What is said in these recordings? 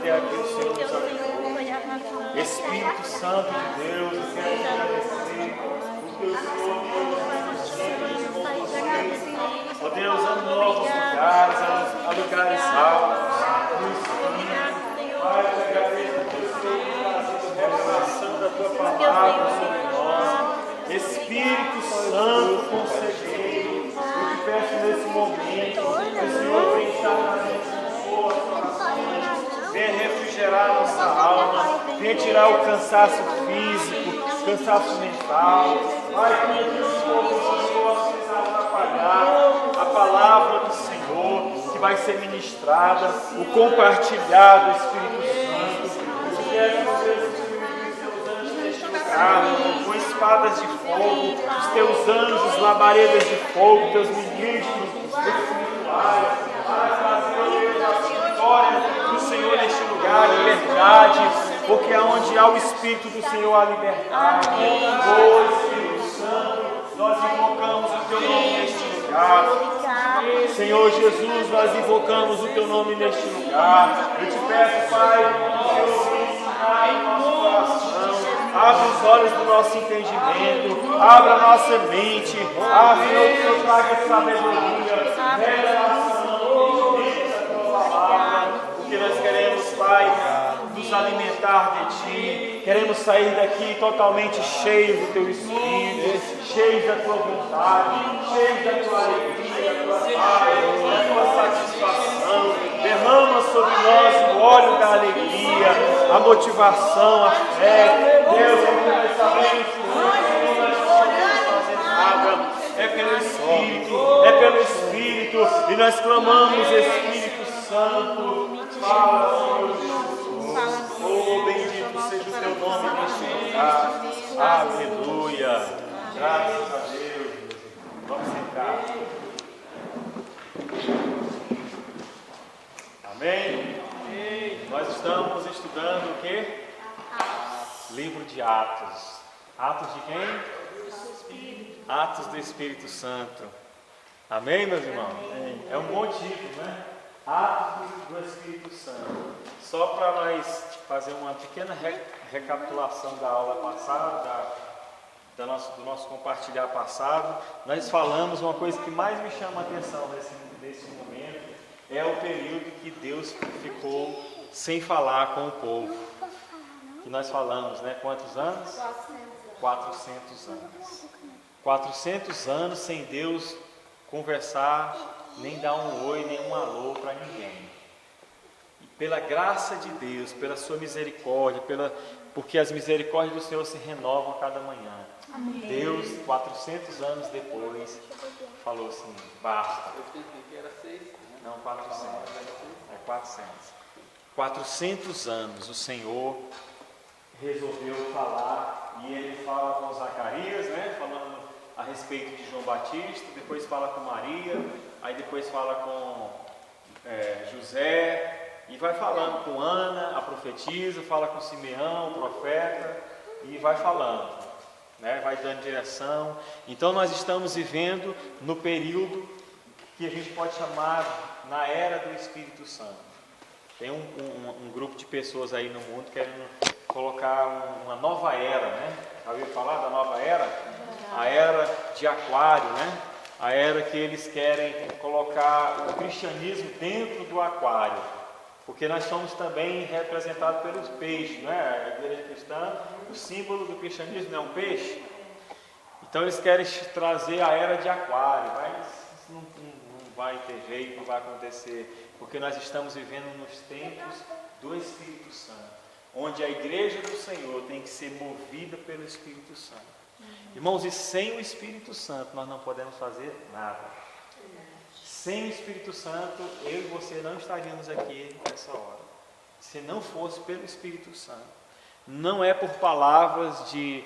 até aqui o Senhor nos ajudou. Espírito Santo de Deus, eu quero te agradecer, porque o Senhor ó Deus, a novos lugares, a lugares altos. Pai, eu te agradeço por Deus ter revelação da tua palavra sobre nós. Espírito Santo, concedei. Eu te peço nesse momento, que o Senhor venha estar na mente do coração, venha refrigerar nossa alma, venha tirar o cansaço físico, cansaço mental. Pai, que o Senhor possa atrapalhar a palavra do Senhor que vai ser ministrada, o compartilhar do Espírito Santo. Eu te peço, Deus, que os teus anjos neste lugar, com espadas de fogo, os teus anjos, labaredas de fogo, teus ministros espirituais, para trazer a vitória do Senhor neste lugar, liberdade, porque onde há o Espírito do Senhor há liberdade. Oh Espírito Santo, nós invocamos o teu nome neste lugar. Senhor Jesus, nós invocamos o teu nome neste lugar. Eu te peço, Pai, que o Senhor ensinar em nosso coração. Abre os olhos do nosso entendimento, abra a nossa mente, abre o teu traga de sabedoria, revelação, entendimento da tua palavra, porque nós queremos, Pai, nos alimentar de Ti, queremos sair daqui totalmente cheios do Teu Espírito, cheios da Tua vontade, cheios da Tua alegria, da Tua paz, da Tua satisfação. Derrama sobre nós o óleo da alegria, a motivação, a fé. Deus, porque nós sabemos que nós não podemos fazer nada, é pelo Espírito, e nós clamamos, Espírito Santo, fala, Senhor Jesus. Oh, bendito seja o teu nome neste lugar. Aleluia. Graças a Deus. Vamos sentar. Amém? Nós estamos estudando o quê? Livro de Atos. Atos de quem? Atos do Espírito Santo. Amém, meus irmãos? É um bom título, né? Atos do Espírito Santo. Só para nós fazer uma pequena recapitulação da aula passada, do nosso compartilhar passado, nós falamos uma coisa que mais me chama a atenção nesse momento, é o período que Deus ficou sem falar com o povo. Que nós falamos, né? Quantos anos? 400 anos. 400 anos sem Deus conversar, nem dar um oi, nem um alô para ninguém. E pela graça de Deus, pela sua misericórdia, porque as misericórdias do Senhor se renovam a cada manhã. Amém. Deus, 400 anos depois, falou assim, basta. Eu pensei que era 6. Não, 400. É 400. 400 anos o Senhor resolveu falar, e ele fala com Zacarias, né, falando a respeito de João Batista, depois fala com Maria, aí depois fala com José, e vai falando com Ana, a profetisa, fala com Simeão, o profeta, e vai falando, né, vai dando direção. Então nós estamos vivendo no período que a gente pode chamar na era do Espírito Santo. Tem um grupo de pessoas aí no mundo querendo colocar uma nova era, né? Já ouviu falar da nova era? A era de Aquário, né? A era que eles querem colocar o cristianismo dentro do aquário, porque nós somos também representados pelos peixes, né? A igreja cristã, o símbolo do cristianismo é um peixe. Então eles querem trazer a era de Aquário, mas não vai ter jeito, não vai acontecer, porque nós estamos vivendo nos tempos do Espírito Santo, onde a igreja do Senhor tem que ser movida pelo Espírito Santo. Irmãos, e sem o Espírito Santo nós não podemos fazer nada. Sem o Espírito Santo, eu e você não estaríamos aqui nessa hora, se não fosse pelo Espírito Santo. Não é por palavras de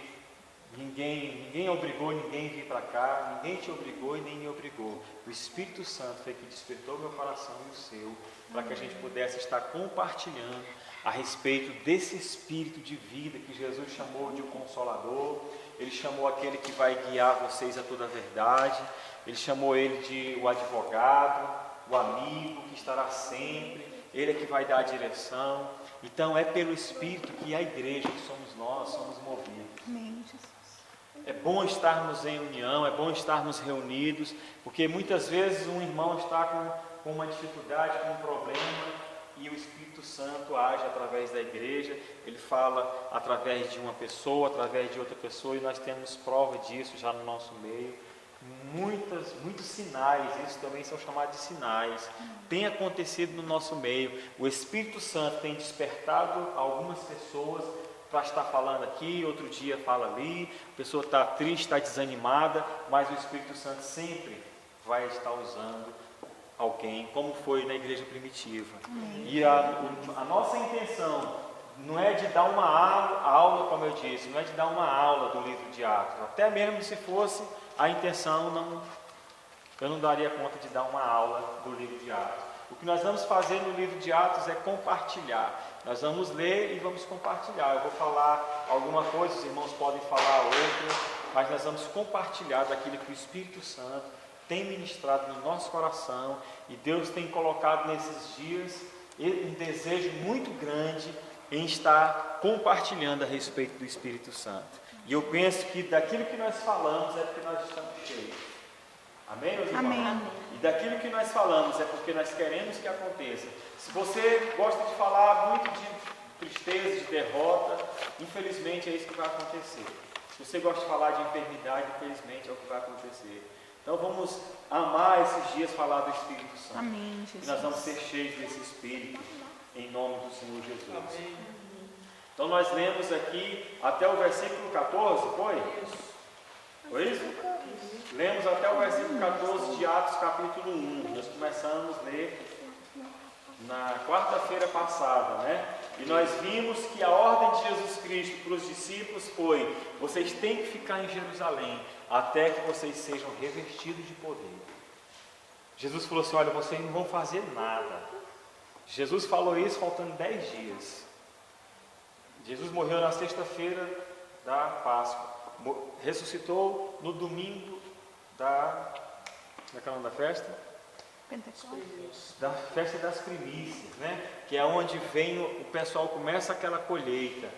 ninguém obrigou ninguém a vir para cá, ninguém te obrigou e nem me obrigou. O Espírito Santo foi que despertou meu coração e o seu, para que a gente pudesse estar compartilhando a respeito desse Espírito de vida que Jesus chamou de o Consolador. Ele chamou aquele que vai guiar vocês a toda a verdade. Ele chamou ele de o advogado, o amigo que estará sempre, Ele é que vai dar a direção. Então é pelo Espírito que a igreja, que somos nós, somos movidos. Amém, Jesus. É bom estarmos em união, é bom estarmos reunidos, porque muitas vezes um irmão está com uma dificuldade, com um problema, e o Espírito Santo age através da igreja, ele fala através de uma pessoa, através de outra pessoa, e nós temos prova disso já no nosso meio. Muitos sinais, isso também são chamados de sinais, tem acontecido no nosso meio. O Espírito Santo tem despertado algumas pessoas para estar falando aqui, outro dia fala ali, a pessoa está triste, está desanimada, mas o Espírito Santo sempre vai estar usando alguém, como foi na igreja primitiva. E a nossa intenção não é de dar uma aula, como eu disse, não é de dar uma aula do livro de Atos, até mesmo se fosse a intenção, eu não daria conta de dar uma aula do livro de Atos. O que nós vamos fazer no livro de Atos é compartilhar. Nós vamos ler e vamos compartilhar. Eu vou falar alguma coisa, os irmãos podem falar outra, mas nós vamos compartilhar daquilo que o Espírito Santo tem ministrado no nosso coração, e Deus tem colocado nesses dias um desejo muito grande em estar compartilhando a respeito do Espírito Santo. E eu penso que daquilo que nós falamos é porque nós estamos cheios. Amém, meus irmãos? Amém. E daquilo que nós falamos é porque nós queremos que aconteça. Se você gosta de falar muito de tristeza, de derrota, infelizmente é isso que vai acontecer. Se você gosta de falar de enfermidade, infelizmente é o que vai acontecer. Então vamos amar esses dias, falar do Espírito Santo. Amém, Jesus. E nós vamos ser cheios desse Espírito, em nome do Senhor Jesus. Amém. Então nós lemos aqui até o versículo 14, foi? Foi isso? Lemos até o versículo 14 de Atos capítulo 1. Nós começamos a ler na quarta-feira passada, né? E nós vimos que a ordem de Jesus Cristo para os discípulos foi: vocês têm que ficar em Jerusalém até que vocês sejam revestidos de poder. Jesus falou assim: olha, vocês não vão fazer nada. Jesus falou isso faltando 10 dias. Jesus morreu na sexta-feira da Páscoa, ressuscitou no domingo como é que é o nome da festa? Pentecostes. Da festa das primícias, né? Que é onde vem o pessoal começa aquela colheita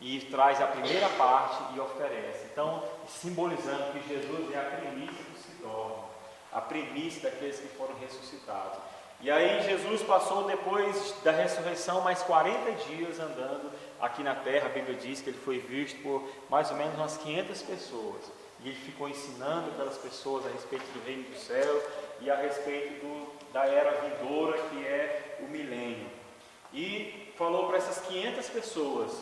e traz a primeira parte e oferece. Então, simbolizando que Jesus é a primícia dos que dormem, a primícia daqueles que foram ressuscitados. E aí Jesus passou, depois da ressurreição, mais 40 dias andando aqui na terra. A Bíblia diz que ele foi visto por mais ou menos umas 500 pessoas. E ele ficou ensinando aquelas pessoas a respeito do reino dos céus e a respeito da era vindoura, que é o milênio. E falou para essas 500 pessoas,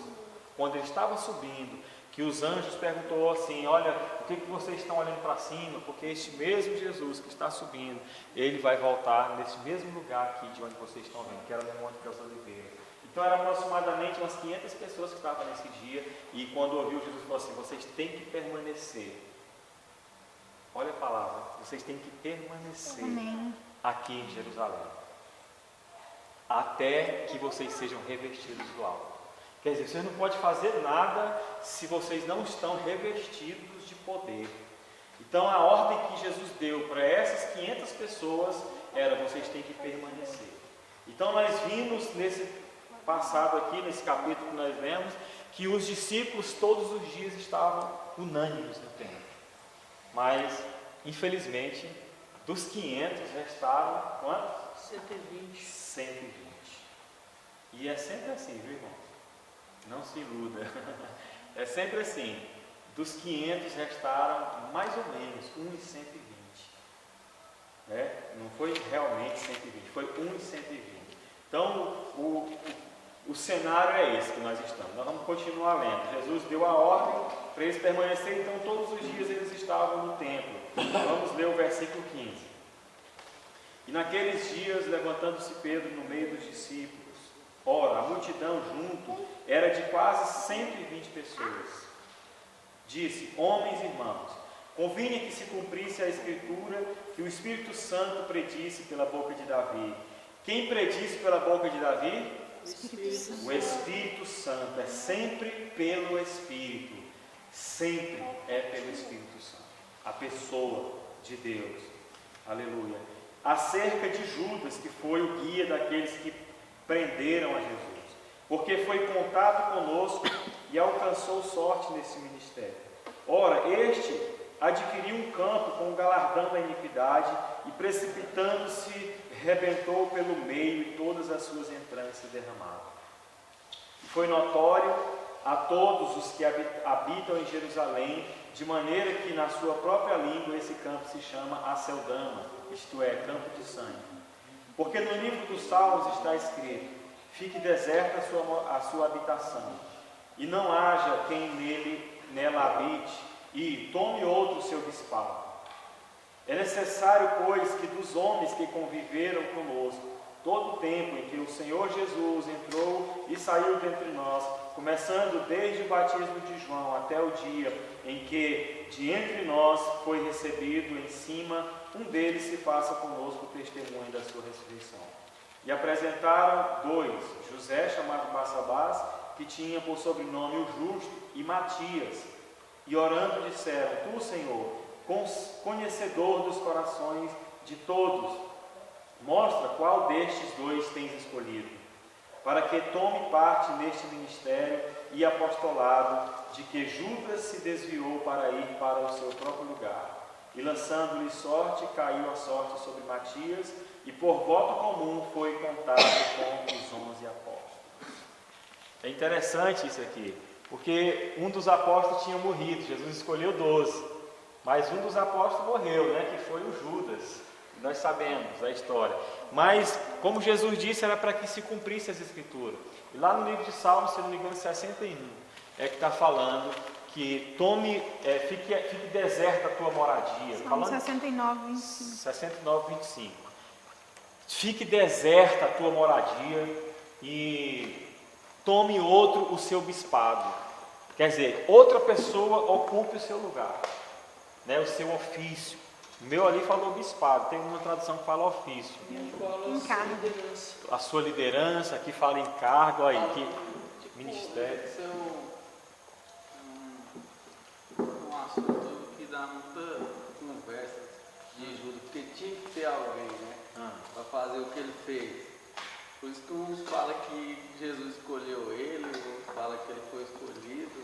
quando ele estava subindo, que os anjos perguntou assim: olha, o que vocês estão olhando para cima? Porque este mesmo Jesus que está subindo, ele vai voltar nesse mesmo lugar aqui de onde vocês estão vendo, que era no Monte das Oliveiras. Então eram aproximadamente umas 500 pessoas que estavam nesse dia, e quando ouviu Jesus falou assim: vocês têm que permanecer. Olha a palavra, vocês têm que permanecer aqui em Jerusalém, até que vocês sejam revestidos do alto. Quer dizer, vocês não podem fazer nada se vocês não estão revestidos de poder. Então a ordem que Jesus deu para essas 500 pessoas era: vocês têm que permanecer. Então nós vimos nesse passado aqui, nesse capítulo que nós lemos, que os discípulos todos os dias estavam unânimes no templo. Mas, infelizmente, dos 500 restaram quantos? 120. 120. E é sempre assim, viu, irmão? Não se iluda. É sempre assim. Dos 500 restaram mais ou menos 1 em 120. Não foi realmente 120, foi 1 em 120. Então, o cenário é esse que nós estamos. Nós vamos continuar lendo. Jesus deu a ordem para eles permanecerem, então todos os dias eles estavam no templo. Vamos ler o versículo 15. E naqueles dias, levantando-se Pedro no meio dos discípulos, ora, a multidão junto era de quase 120 pessoas. Disse: homens e irmãos, convinha que se cumprisse a escritura que o Espírito Santo predisse pela boca de Davi. Quem predisse pela boca de Davi? O Espírito Santo. É sempre pelo Espírito. Sempre é pelo Espírito Santo. A pessoa de Deus. Aleluia. Acerca de Judas, que foi o guia daqueles que prenderam a Jesus, porque foi contado conosco e alcançou sorte nesse ministério. Ora, este adquiriu um campo com o galardão da iniquidade e, precipitando-se, rebentou pelo meio e todas as suas entranhas se derramaram. Foi notório a todos os que habitam em Jerusalém, de maneira que na sua própria língua esse campo se chama Aceldama, isto é, campo de sangue. Porque no livro dos Salmos está escrito: fique deserta a sua habitação, e não haja quem nela habite, e tome outro seu bispado. É necessário, pois, que dos homens que conviveram conosco, todo o tempo em que o Senhor Jesus entrou e saiu dentre nós, começando desde o batismo de João até o dia em que de entre nós foi recebido em cima, um deles se faça conosco testemunho da sua ressurreição. E apresentaram dois, José, chamado Barsabás, que tinha por sobrenome o Justo, e Matias. E orando disseram: tu, Senhor, conhecedor dos corações de todos, mostra qual destes dois tens escolhido, para que tome parte neste ministério e apostolado, de que Judas se desviou para ir para o seu próprio lugar. E lançando-lhe sorte, caiu a sorte sobre Matias, e por voto comum foi contado com os 11 apóstolos. É interessante isso aqui, porque um dos apóstolos tinha morrido, Jesus escolheu 12, mas um dos apóstolos morreu, né, que foi o Judas. Nós sabemos a história, mas como Jesus disse, era para que se cumprisse as escrituras. E lá no livro de Salmos, se não me engano, 61, é que está falando que fique deserta a tua moradia. Salmo 69, 25. 69, 25. Fique deserta a tua moradia e tome outro o seu bispado. Quer dizer, outra pessoa ocupe o seu lugar, né, o seu ofício. O meu ali falou bispado, tem uma tradução que fala ofício. Encargo. A sua liderança, aqui fala encargo, aí, que ministério. Esse é um assunto que dá muita conversa de Judas, porque tinha que ter alguém, né, para fazer o que ele fez. Por isso que uns falam que Jesus escolheu ele, outros falam que ele foi escolhido,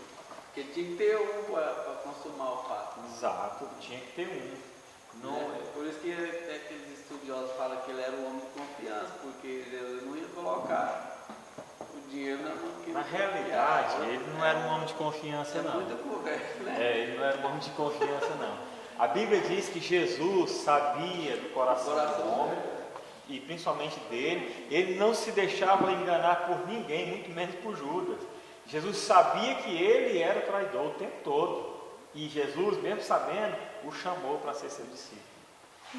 porque tinha que ter um para consumar o fato. Né? Exato, tinha que ter um. Não, por isso que aqueles estudiosos falam que ele era um homem de confiança, porque Jesus não ia colocar o dinheiro na mão que Na realidade, ele não era um homem de confiança, é não. muita conversa, né? Ele não era um homem de confiança, não. A Bíblia diz que Jesus sabia do coração do homem, e principalmente dele. Ele não se deixava enganar por ninguém, muito menos por Judas. Jesus sabia que ele era traidor o tempo todo. E Jesus, mesmo sabendo, o chamou para ser seu discípulo.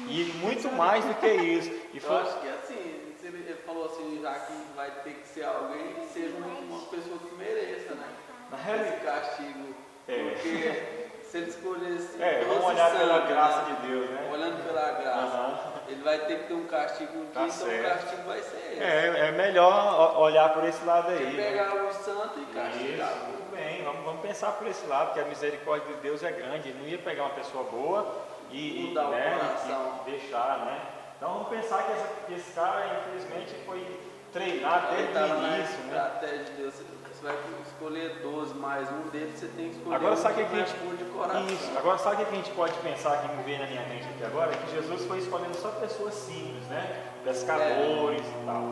E muito mais do que isso. E Eu acho que assim, ele falou assim, já que vai ter que ser alguém que seja uma pessoa que mereça, né? Na realidade, esse castigo. Porque se ele escolhesse. vamos olhar pela sangue, graça né? de Deus, né? Olhando pela graça, ele vai ter que ter um castigo um dia, Tá então certo. o castigo vai ser esse. É melhor olhar por esse lado aí. Você pegar o santo e castigar. Isso, tudo bem, vamos pensar por esse lado, que a misericórdia de Deus é grande. Ele não ia pegar uma pessoa boa e Mudar o coração. e deixar, né? Então vamos pensar que esse cara, infelizmente, foi treinado desde Tá o na início, né? estratégia de Deus. Você vai escolher 12, mais um deles você tem que escolher. Agora sabe o um que a gente mais puro de coração. Isso. Agora sabe o que a gente pode pensar que me veio na minha mente aqui agora? É que Jesus foi escolhendo só pessoas simples, né? Pescadores e tal.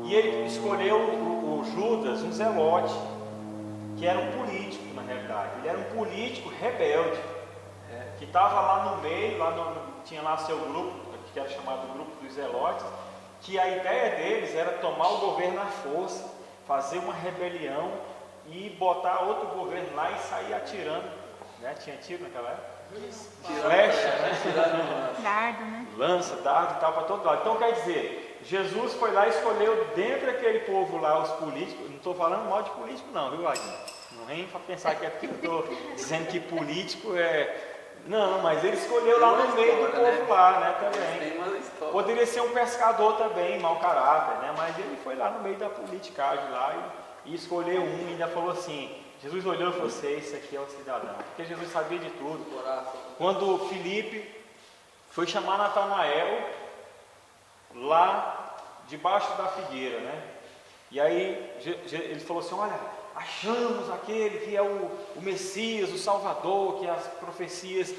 E ele escolheu o Judas, um zelote, que era um político na realidade. Ele era um político rebelde, que estava lá no meio, tinha lá seu grupo, que era chamado Grupo dos Zelotes, que a ideia deles era tomar o governo à força, fazer uma rebelião e botar outro governo lá e sair atirando, né? Tinha tiro naquela época? Flecha, né? Dardo, né? Lança, dardo e tal para todo lado. Então quer dizer, Jesus foi lá e escolheu dentro daquele povo lá os políticos. Não estou falando mal de político não, viu, Wagner? Não vem para pensar que é porque eu estou dizendo que político é... Não, mas ele escolheu lá no meio do povo lá, né, também. Poderia ser um pescador também, mau caráter, né? Mas ele foi lá no meio da politicagem lá e escolheu um e ainda falou assim, Jesus olhou e falou assim, esse aqui é o cidadão. Porque Jesus sabia de tudo. Quando Filipe foi chamar Natanael lá debaixo da figueira, né? E aí ele falou assim, olha, achamos aquele que é o Messias, o Salvador, que as profecias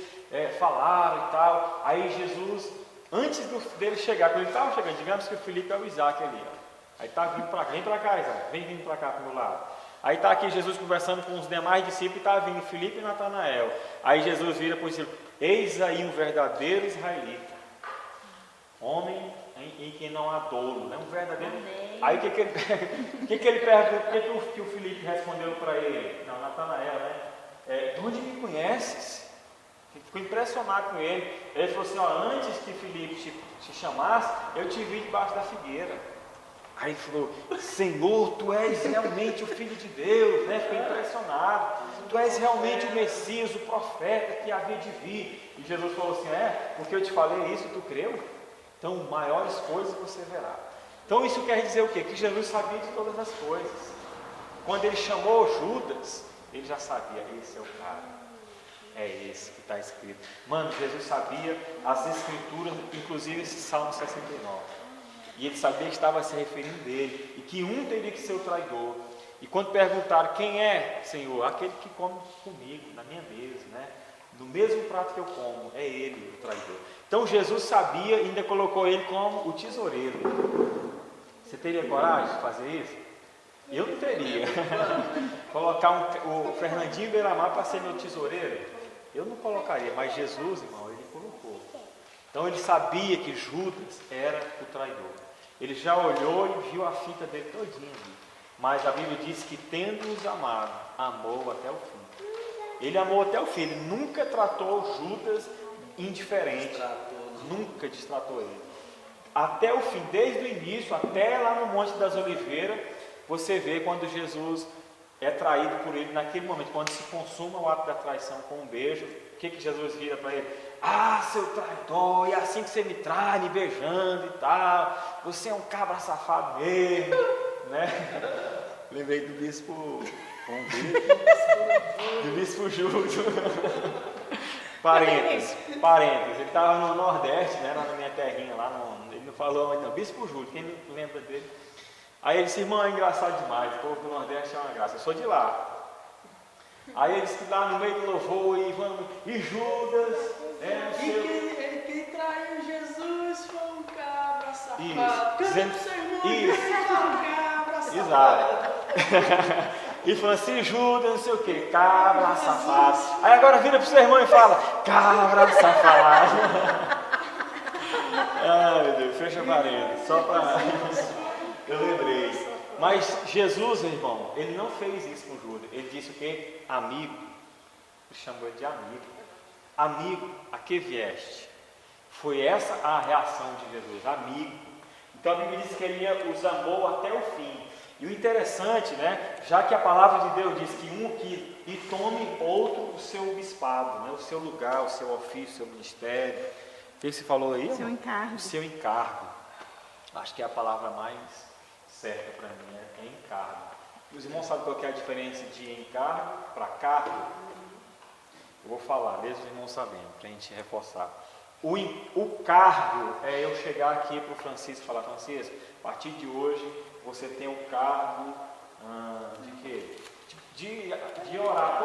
falaram e tal. Aí Jesus, antes dele chegar, quando ele estava chegando, digamos que o Felipe é o Isaac ali, ó. Aí está vindo para cá, vem para cá, Isaac, vem vindo para cá para o meu lado. Aí está aqui Jesus conversando com os demais discípulos, e está vindo Felipe e Natanael. Aí Jesus vira para o discípulo, eis aí um verdadeiro israelita, homem em quem não há dolo, né? Um verdadeiro. Amém. Aí o que ele pergunta, o que o Felipe respondeu para ele? Não, Natanael, né? De onde me conheces? Ficou impressionado com ele. Ele falou assim, ó, antes que Felipe te chamasse, eu te vi debaixo da figueira. Aí ele falou, Senhor, tu és realmente o Filho de Deus, né? Ficou impressionado. Tu és realmente o Messias, o profeta que havia de vir. E Jesus falou assim, porque eu te falei isso, tu creu? Então, maiores coisas você verá. Então, isso quer dizer o quê? Que Jesus sabia de todas as coisas. Quando ele chamou Judas, ele já sabia, esse é o cara. É esse que está escrito. Mano, Jesus sabia as escrituras, inclusive esse Salmo 69. E ele sabia que estava se referindo dele. E que um teria que ser o traidor. E quando perguntaram, quem é, Senhor? Aquele que come comigo, na minha mesa, né? No mesmo prato que eu como, é ele o traidor. Então Jesus sabia e ainda colocou ele como o tesoureiro. Você teria coragem de fazer isso? Eu não teria. Colocar o Fernandinho Beiramar para ser meu tesoureiro? Eu não colocaria, mas Jesus, irmão, ele colocou. Então ele sabia que Judas era o traidor. Ele já olhou e viu a fita dele todinha ali. Mas a Bíblia diz que tendo-os amado, amou até o fim. Ele amou até o fim, ele nunca tratou Judas indiferente, nunca destratou ele. Até o fim, desde o início, até lá no Monte das Oliveiras, você vê quando Jesus é traído por ele, naquele momento, quando se consuma o ato da traição com um beijo, o que Jesus vira para ele? Ah, seu traidor, é assim que você me trai, me beijando e tal, você é um cabra safado mesmo, né? Lembrei do bispo... do bispo Júlio. Parênteses, ele estava no Nordeste, né, lá na minha terrinha, ele não falou ainda, não, bispo Júlio, quem não lembra dele? Aí ele disse, irmão, é engraçado demais, o povo do Nordeste é uma graça, eu sou de lá. Aí ele disse que lá no meio do louvor, e Judas, quem traiu Jesus foi um cabra safado. Exato. E falou assim, Judas, não sei o que, cabra safado. Aí agora vira para o seu irmão e fala, cabra safado. Ai meu Deus, fecha a parede, só para... Eu lembrei. Mas Jesus, irmão, ele não fez isso com Judas. Ele disse o que? Amigo. Ele chamou ele de amigo. Amigo, a que vieste? Foi essa a reação de Jesus, amigo. Então a Bíblia diz que ele os amou até o fim. E o interessante, né, já que a palavra de Deus diz que e tome outro o seu bispado, né, o seu lugar, o seu ofício, o seu ministério. O que você falou aí? Seu encargo. O seu encargo. Acho que é a palavra mais certa para mim, é encargo. Os irmãos sabem qual que é a diferença de encargo para cargo? Eu vou falar, mesmo os irmãos sabendo, para a gente reforçar. O cargo é eu chegar aqui para o Francisco e falar, Francisco, a partir de hoje você tem o cargo de quê? De orar.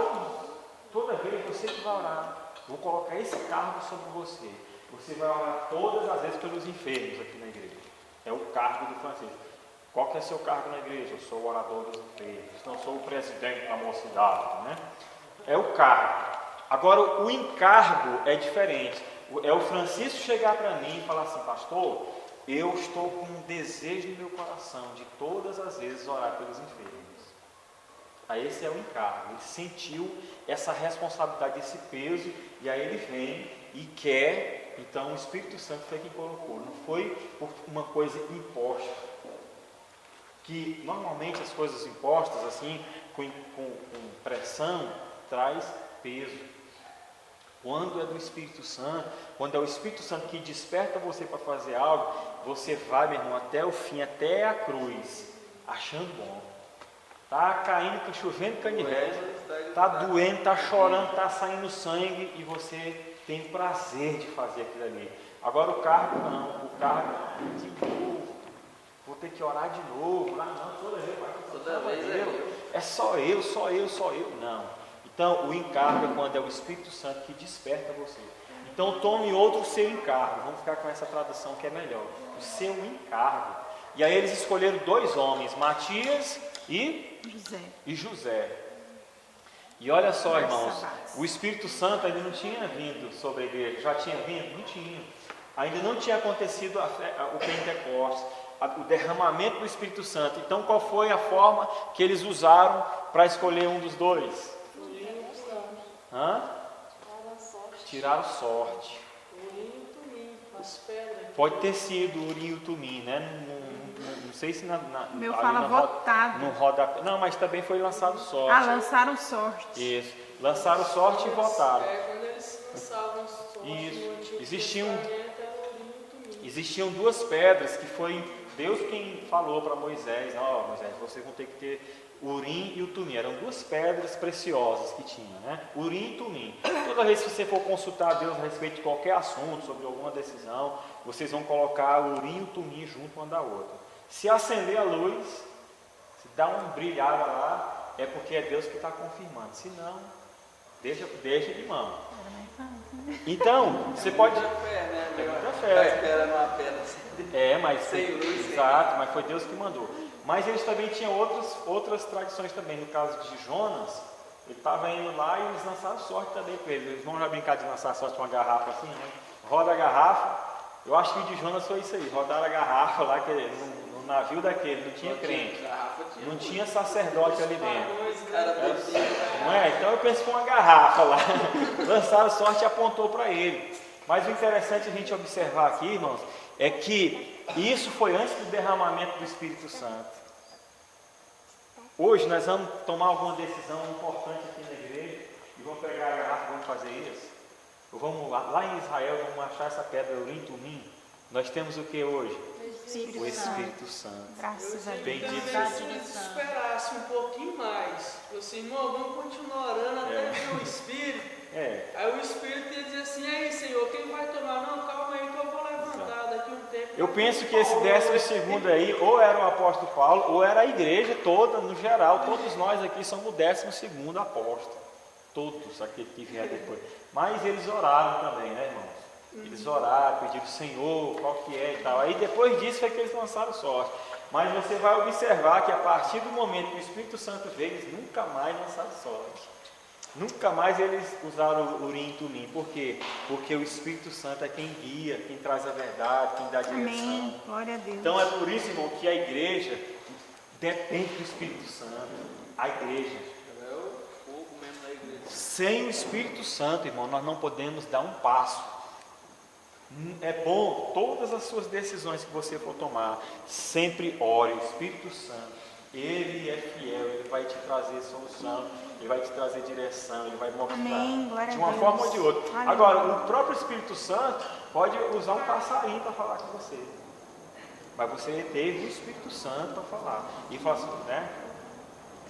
Toda vez você que vai orar, vou colocar esse cargo sobre você. Você vai orar todas as vezes pelos enfermos aqui na igreja. É o cargo do Francisco. Qual que é seu cargo na igreja? Eu sou o orador dos enfermos. Não sou o presidente da mocidade, né? É o cargo. Agora, o encargo é diferente. É o Francisco chegar para mim e falar assim, pastor, eu estou com um desejo no meu coração de todas as vezes orar pelos enfermos. Aí esse é o encargo. Ele sentiu essa responsabilidade, esse peso, e aí ele vem e quer. Então o Espírito Santo foi quem colocou. Não foi por uma coisa imposta. Que normalmente as coisas impostas, assim, com pressão, traz peso. Quando é do Espírito Santo, quando é o Espírito Santo que desperta você para fazer algo, você vai, meu irmão, até o fim, até a cruz, achando bom. Está caindo, está chovendo canivete, está doendo, está chorando, está saindo sangue e você tem prazer de fazer aquilo ali. Agora o cargo não, o cargo de novo. Vou ter que orar de novo. Ah, não, toda vez é só eu. Não. Então, o encargo é quando é o Espírito Santo que desperta você. Então, tome outro seu encargo. Vamos ficar com essa tradução que é melhor. O seu encargo. E aí eles escolheram 2 homens, Matias e José. E olha só, irmãos, o Espírito Santo ainda não tinha vindo sobre a igreja. Já tinha vindo? Não tinha. Ainda não tinha acontecido o Pentecostes, o derramamento do Espírito Santo. Então, qual foi a forma que eles usaram para escolher um dos 2? Tiraram sorte. Pode ter sido o Urim e o Tumim, né? Não sei se meu fala votado. No rodapé. Não, mas também foi lançado sorte. Lançaram sorte. Isso. Lançaram sorte e votaram. Quando eles lançavam sorte. Isso. Existiam 2 pedras que foi Deus quem falou para Moisés: Moisés, vocês vão ter que ter Urim e o Tumim. Eram 2 pedras preciosas que tinha, né? Urim e Tumim. Toda vez que você for consultar a Deus a respeito de qualquer assunto, sobre alguma decisão, vocês vão colocar o Urim e o Tumim junto uma da outra. Se acender a luz, se dá um brilhar lá, é porque é Deus que está confirmando. Se não, deixa de mão. Então, você pode... Muita fé, né? Muita Tá fé. esperando uma pedra mas sem luz. Exato, mas foi Deus que mandou. Mas eles também tinham outras tradições também. No caso de Jonas, ele estava indo lá e eles lançaram sorte também para ele. Eles vão já brincar de lançar sorte com uma garrafa assim, né? Roda a garrafa. Eu acho que o de Jonas foi isso aí. Rodaram a garrafa lá, que no navio daquele não tinha crente. Não tinha sacerdote ali dentro. Não é? Então eu penso que foi uma garrafa lá. Lançaram sorte e apontou para ele. Mas o interessante a gente observar aqui, irmãos, é que isso foi antes do derramamento do Espírito Santo. Hoje nós vamos tomar alguma decisão importante aqui na igreja e vamos pegar a garrafa e vamos fazer isso. Ou vamos lá em Israel, vamos achar essa pedra Urim Tumim. Nós temos o que hoje? O Espírito Santo. Graças a Deus. Bendito Se eles esperassem um pouquinho mais, assim, irmão, vamos continuar orando até ver o Espírito. Aí o Espírito ia dizer assim: aí, Senhor, quem vai tomar? Não, calma aí que eu vou levantar daqui um tempo. Eu penso que esse 12º aí, ou era o apóstolo Paulo, ou era a igreja toda, no geral. Todos nós aqui somos o 12º apóstolo. Todos aqueles que vieram depois. Mas eles oraram também, né, irmãos? Eles oraram, pediram: Senhor, qual que é e tal. Aí depois disso foi que eles lançaram sorte. Mas você vai observar que a partir do momento que o Espírito Santo veio, eles nunca mais lançaram sorte. Nunca mais eles usaram o Urim e Tumim. Por quê? Porque o Espírito Santo é quem guia, quem traz a verdade, quem dá a direção. Amém. Glória a Deus. Então é por isso, irmão, que a igreja depende do Espírito Santo. A igreja. É o fogo mesmo da igreja. Sem o Espírito Santo, irmão, nós não podemos dar um passo. É bom, todas as suas decisões que você for tomar, sempre ore. O Espírito Santo, Ele é fiel, Ele vai te trazer solução, Ele vai te trazer direção, Ele vai mostrar. Amém. Glória De uma a Deus. forma ou de outra. Aleluia. Agora, o próprio Espírito Santo pode usar um passarinho para falar com você. Mas você teve o Espírito Santo para falar. E fala assim, né?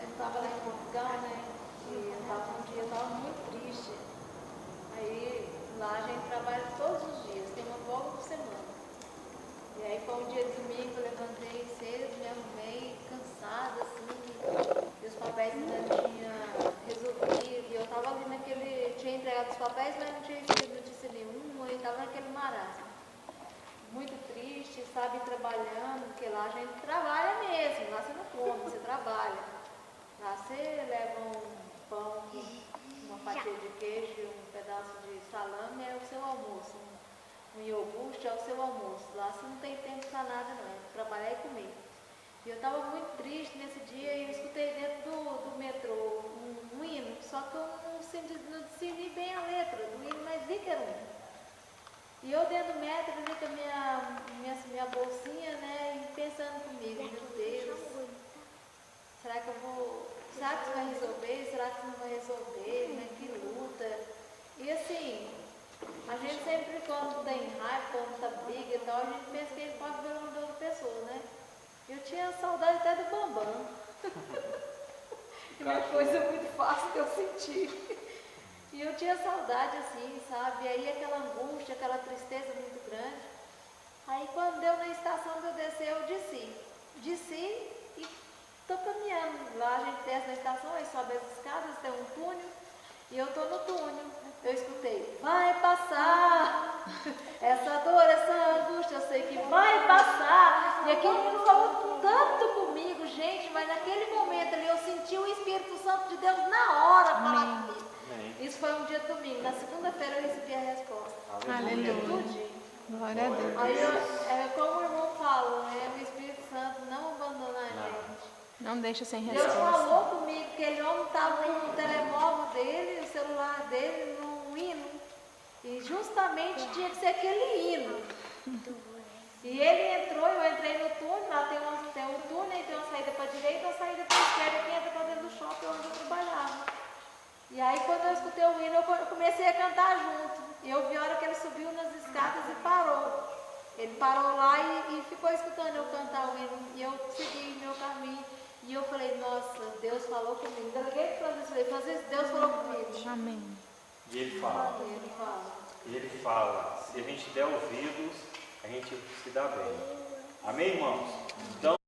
Eu estava lá em Portugal, né? E eu estava muito triste. Aí lá a gente trabalha todos os dias, tem uma folga por semana. E aí foi um dia de domingo, eu levantei cedo, me arrumei, cansada, assim, e os papéis ainda não tinha resolvido. E eu estava ali tinha entregado os papéis, mas não tinha escrito notícia nenhuma, e estava naquele marasmo. Muito triste, sabe, trabalhando, porque lá a gente trabalha mesmo, lá você não come, você trabalha. Lá você leva um pão, uma fatia de queijo, um pedaço de salame, é o seu almoço. Um iogurte é o seu almoço. Lá você não tem tempo para nada, não. É trabalhar e comer. E eu estava muito triste nesse dia e eu escutei dentro do metrô um hino, só que eu não discerni bem a letra do hino, mas vi que era um hino. E eu dentro do metro, ali com a minha bolsinha, né, e pensando comigo: meu Deus, será que isso vai resolver? Será que isso não vai resolver? Né? Que luta. E assim, a gente sempre, quando tem raiva, quando tá briga e tal, a gente pensa que ele pode ver uma outra pessoa, né? Eu tinha saudade até do Bambam. E uma coisa muito fácil que eu senti. E eu tinha saudade, assim, sabe? E aí aquela angústia, aquela tristeza muito grande. Aí quando deu na estação de eu descer, eu desci. desci e estou caminhando. Lá a gente desce na estação, aí sobe as escadas, tem um túnel, e eu estou no túnel. Eu escutei, vai passar, essa dor, essa angústia, eu sei que vai passar. E aquele menino falou tanto comigo, gente, mas naquele momento ali eu senti o Espírito Santo de Deus na hora falar comigo. Isso foi um dia domingo, na segunda-feira eu recebi a resposta. Aleluia. Glória a Deus. Aí, como o irmão falou, o Espírito Santo não abandona a gente. Não deixa sem Deus resposta. falou comigo que aquele homem estava com o telemóvel dele, o celular dele, no hino. E justamente tinha que ser aquele hino. E ele entrou, eu entrei no túnel, lá tem um túnel, tem uma saída para a direita e uma saída para a esquerda, que entra para dentro do shopping onde eu trabalhava. E aí quando eu escutei o hino, eu comecei a cantar junto. E eu vi a hora que ele subiu nas escadas e parou. Ele parou lá e ficou escutando eu cantar o hino. E eu segui meu caminho. E eu falei, nossa, Deus falou comigo. Eu liguei para fazer isso, Deus falou comigo. Amém. E ele fala. E ele fala. Se a gente der ouvidos, a gente se dá bem. Amém, irmãos? Então,